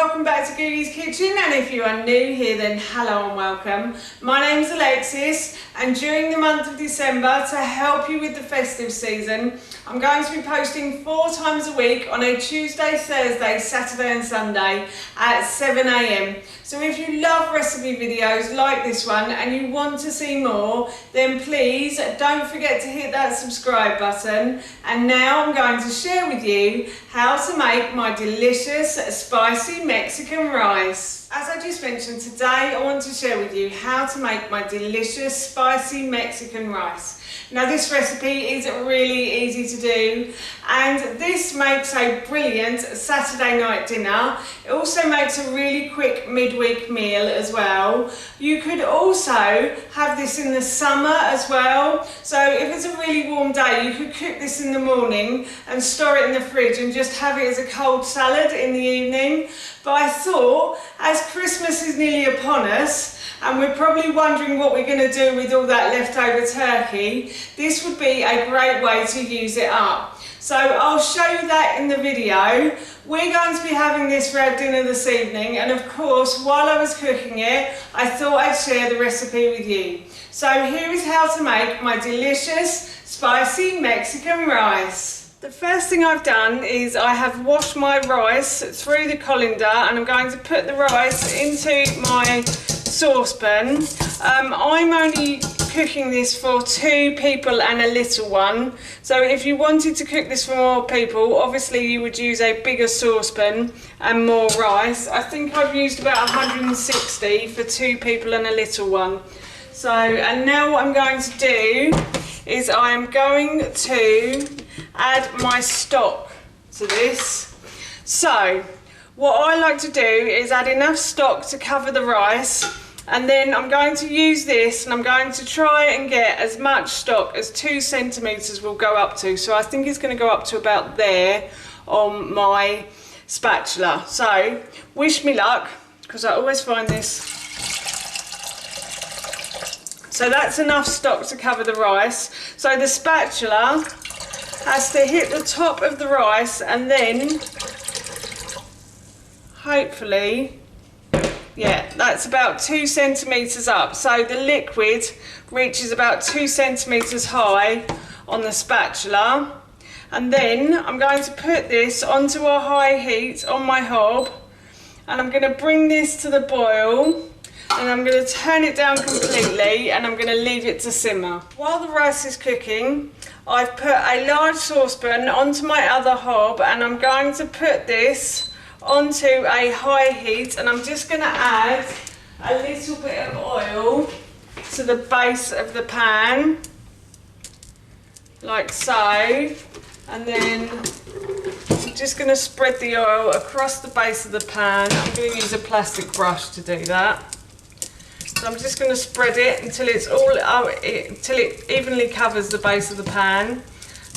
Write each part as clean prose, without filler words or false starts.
welcome back to Googie's Kitchen, and if you are new here then hello and welcome. My name's Alexis, and during the month of December, to help you with the festive season, I'm going to be posting 4 times a week on a Tuesday, Thursday, Saturday and Sunday at 7 AM. So if you love recipe videos like this one and you want to see more, then please don't forget to hit that subscribe button. And now I'm going to share with you how to make my delicious spicy Mexican rice. As I just mentioned, today I want to share with you how to make my delicious spicy Mexican rice. Now this recipe is really easy to do, and this makes a brilliant Saturday night dinner. It also makes a really quick midweek meal as well. You could also have this in the summer as well. So if it's a really warm day, you could cook this in the morning and store it in the fridge and just have it as a cold salad in the evening. But I thought, as Christmas is nearly upon us, and we're probably wondering what we're going to do with all that leftover turkey, this would be a great way to use it up. So I'll show you that in the video. We're going to be having this for our dinner this evening, and of course while I was cooking it I thought I'd share the recipe with you. So here is how to make my delicious spicy Mexican rice. The first thing I've done is I have washed my rice through the colander, and I'm going to put the rice into my saucepan. I'm only cooking this for 2 people and a little one, so if you wanted to cook this for more people, obviously you would use a bigger saucepan and more rice. I think I've used about 160 for 2 people and a little one. So, and now what I'm going to do is I am going to add my stock to this. So what I like to do is add enough stock to cover the rice, and then I'm going to use this and I'm going to try and get as much stock as 2 centimetres will go up to. So I think it's going to go up to about there on my spatula. So wish me luck, because I always find this. So that's enough stock to cover the rice. So the spatula has to hit the top of the rice, and then hopefully, yeah, that's about 2 centimetres up. So the liquid reaches about 2 centimetres high on the spatula. And then I'm going to put this onto a high heat on my hob, and I'm going to bring this to the boil. And I'm going to turn it down completely, and I'm going to leave it to simmer. While the rice is cooking, I've put a large saucepan onto my other hob, and I'm going to put this onto a high heat, and I'm just going to add a little bit of oil to the base of the pan, like so, and then I'm just going to spread the oil across the base of the pan. I'm going to use a plastic brush to do that. So I'm just going to spread it until it's until it evenly covers the base of the pan,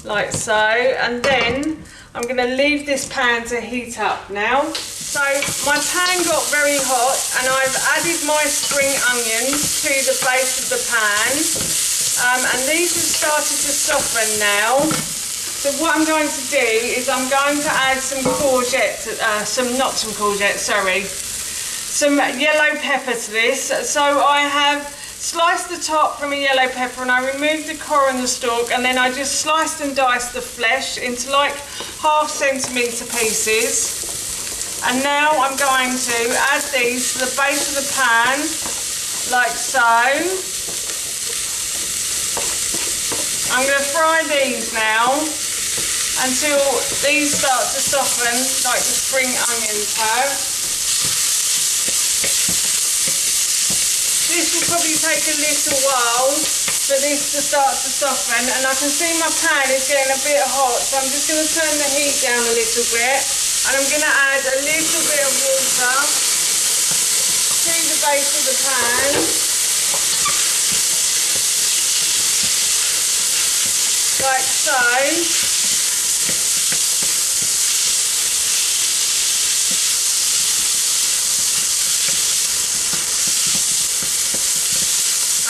like so. And then I'm going to leave this pan to heat up now. So my pan got very hot, and I've added my spring onions to the base of the pan, and these have started to soften now. So what I'm going to do is I'm going to add some some yellow pepper to this. So I have sliced the top from a yellow pepper, and I removed the core and the stalk, and then I just sliced and diced the flesh into like 1/2 centimetre pieces. And now I'm going to add these to the base of the pan, like so. I'm going to fry these now until these start to soften like the spring onions have. This will probably take a little while for this to start to soften, and I can see my pan is getting a bit hot, so I'm just going to turn the heat down a little bit, and I'm going to add a little bit of water to the base of the pan, like so.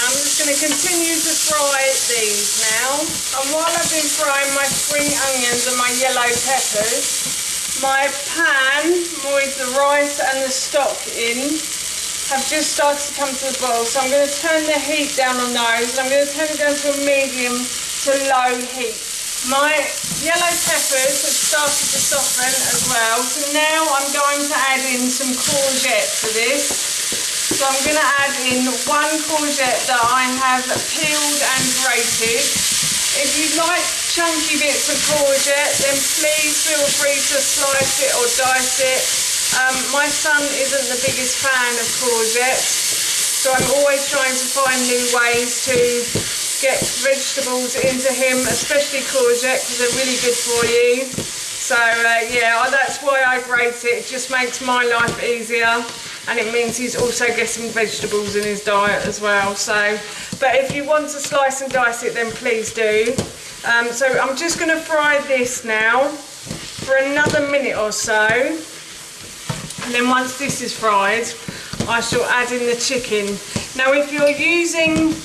I'm just going to continue to fry these now. And while I've been frying my spring onions and my yellow peppers, my pan with the rice and the stock in have just started to come to the boil, so I'm going to turn the heat down on those, and I'm going to turn it down to a medium to low heat. My yellow peppers have started to soften as well, so now I'm going to add in some courgette to this. So I'm going to add in 1 courgette that I have peeled and grated. If you like chunky bits of courgette, then please feel free to slice it or dice it. My son isn't the biggest fan of courgette, so I'm always trying to find new ways to get vegetables into him, especially courgette, because they're really good for you. So yeah, that's why I grate it. It just makes my life easier, and it means he's also getting vegetables in his diet as well. So, but if you want to slice and dice it, then please do. So I'm just going to fry this now for another minute or so. And then once this is fried, I shall add in the chicken. Now if you're using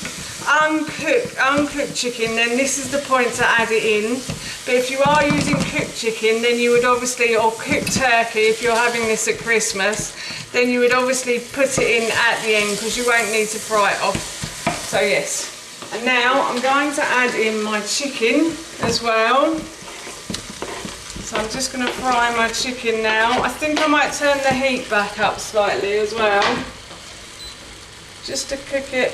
uncooked chicken, then this is the point to add it in. But if you are using cooked chicken, then you would obviously, or cooked turkey, if you're having this at Christmas, then you would obviously put it in at the end, because you won't need to fry it off. So yes. And now I'm going to add in my chicken as well. So I'm just going to fry my chicken now. I think I might turn the heat back up slightly as well, just to cook it,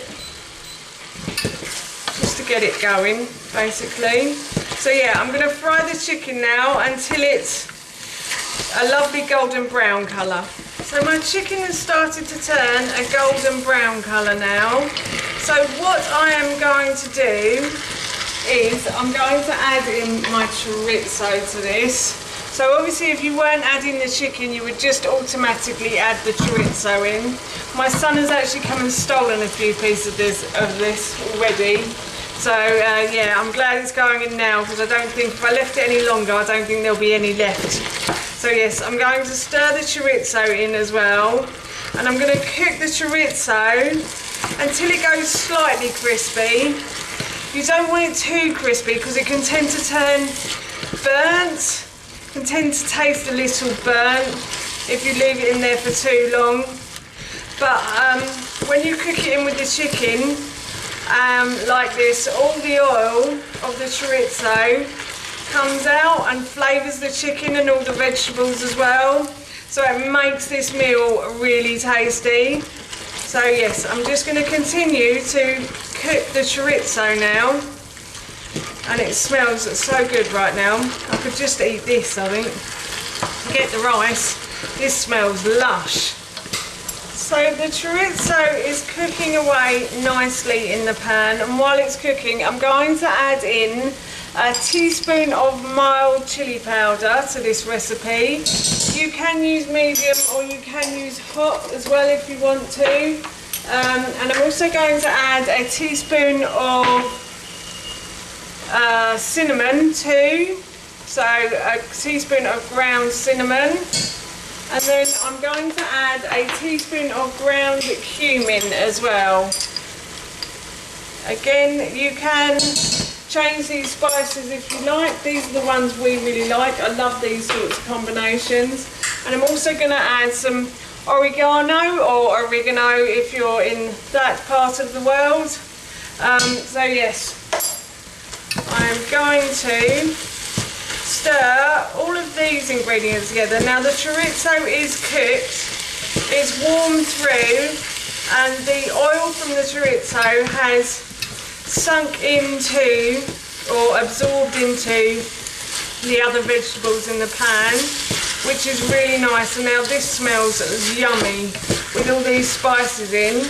just to get it going, basically. So yeah, I'm going to fry the chicken now until it's a lovely golden brown colour. So my chicken has started to turn a golden brown colour now. So what I am going to do is I'm going to add in my chorizo to this. So obviously if you weren't adding the chicken, you would just automatically add the chorizo in. My son has actually come and stolen a few pieces of this already. So yeah, I'm glad it's going in now, because I don't think if I left it any longer, I don't think there'll be any left. So yes, I'm going to stir the chorizo in as well, and I'm going to cook the chorizo until it goes slightly crispy. You don't want it too crispy, because it can tend to turn burnt, can tend to taste a little burnt if you leave it in there for too long. But when you cook it in with the chicken, like this, all the oil of the chorizo comes out and flavours the chicken and all the vegetables as well. So it makes this meal really tasty. So yes, I'm just going to continue to cook the chorizo now. And it smells so good right now. I could just eat this, I think. Forget the rice. This smells lush. So the chorizo is cooking away nicely in the pan, and while it's cooking, I'm going to add in a teaspoon of mild chili powder to this recipe. You can use medium or you can use hot as well if you want to. And I'm also going to add a teaspoon of cinnamon too, so a teaspoon of ground cinnamon, and then I'm going to add a teaspoon of ground cumin as well. Again, you can change these spices if you like. These are the ones we really like. I love these sorts of combinations. And I'm also going to add some oregano, or oregano if you're in that part of the world. So yes, I'm going to stir all of these ingredients together. Now the chorizo is cooked, it's warmed through, and the oil from the chorizo has sunk into or absorbed into the other vegetables in the pan, which is really nice. And now this smells yummy with all these spices in.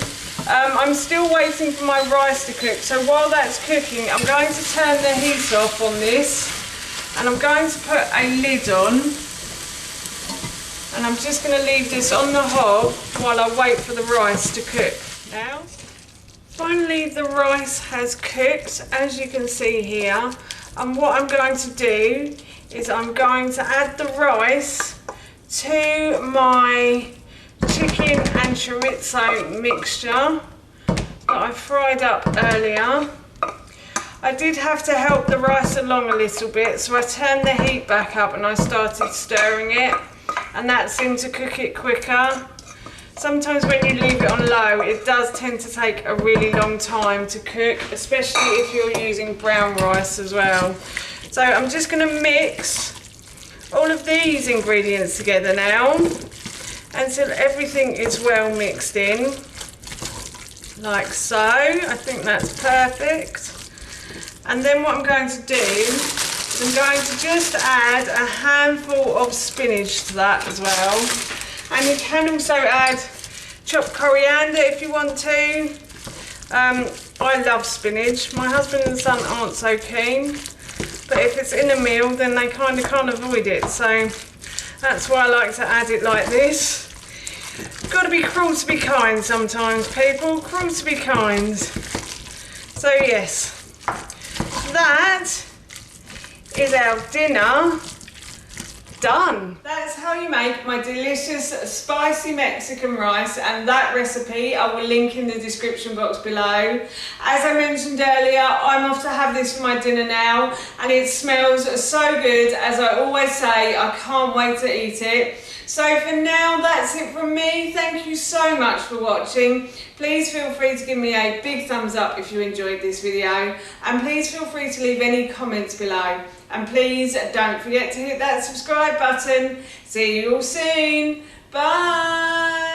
I'm still waiting for my rice to cook, so while that's cooking, I'm going to turn the heat off on this, and I'm going to put a lid on, and I'm just going to leave this on the hob while I wait for the rice to cook. Now, finally the rice has cooked, as you can see here, and what I'm going to do is I'm going to add the rice to my chicken and chorizo mixture that I fried up earlier. I did have to help the rice along a little bit, so I turned the heat back up and I started stirring it. and that seems to cook it quicker. Sometimes when you leave it on low, it does tend to take a really long time to cook, especially if you're using brown rice as well. So I'm just going to mix all of these ingredients together now until everything is well mixed in, like so. I think that's perfect. And then what I'm going to do is I'm going to just add a handful of spinach to that as well. And you can also add chopped coriander if you want to. I love spinach. My husband and son aren't so keen, but if it's in a meal then they kind of can't avoid it. So that's why I like to add it like this. Got to be cruel to be kind sometimes, people. Cruel to be kind. So yes, that is our dinner done. That's how you make my delicious spicy Mexican rice, and that recipe I will link in the description box below. As I mentioned earlier, I'm off to have this for my dinner now, and it smells so good. As I always say, I can't wait to eat it. So for now, that's it from me. Thank you so much for watching. Please feel free to give me a big thumbs up if you enjoyed this video, and please feel free to leave any comments below. And please don't forget to hit that subscribe button. See you all soon. Bye.